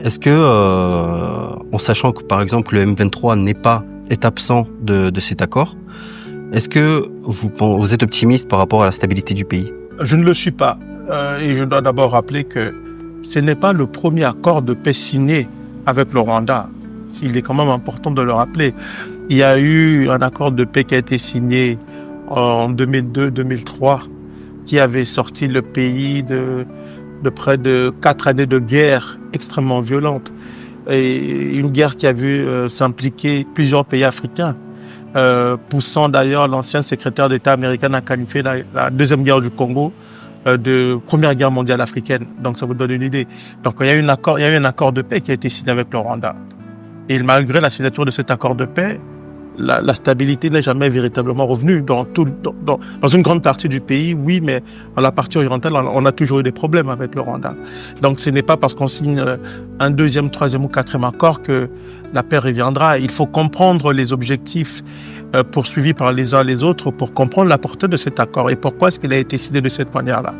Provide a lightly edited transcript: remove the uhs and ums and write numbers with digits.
Est-ce que, en sachant que par exemple le M23 est absent de cet accord, est-ce que vous êtes optimiste par rapport à la stabilité du pays? Je ne le suis pas. Et je dois d'abord rappeler que ce n'est pas le premier accord de paix signé avec le Rwanda. Il est quand même important de le rappeler. Il y a eu un accord de paix qui a été signé en 2002-2003 qui avait sorti le pays de près de 4 années de guerre extrêmement violente. Et une guerre qui a vu s'impliquer plusieurs pays africains, poussant d'ailleurs l'ancien secrétaire d'État américain à qualifier la deuxième guerre du Congo de première guerre mondiale africaine. Donc ça vous donne une idée. Donc il y a eu un accord de paix qui a été signé avec le Rwanda. Et malgré la signature de cet accord de paix, la stabilité n'est jamais véritablement revenue dans une grande partie du pays, oui, mais dans la partie orientale, on a toujours eu des problèmes avec le Rwanda. Donc ce n'est pas parce qu'on signe un deuxième, troisième ou quatrième accord que la paix reviendra. Il faut comprendre les objectifs poursuivis par les uns et les autres pour comprendre la portée de cet accord et pourquoi est-ce qu'il a été signé de cette manière-là.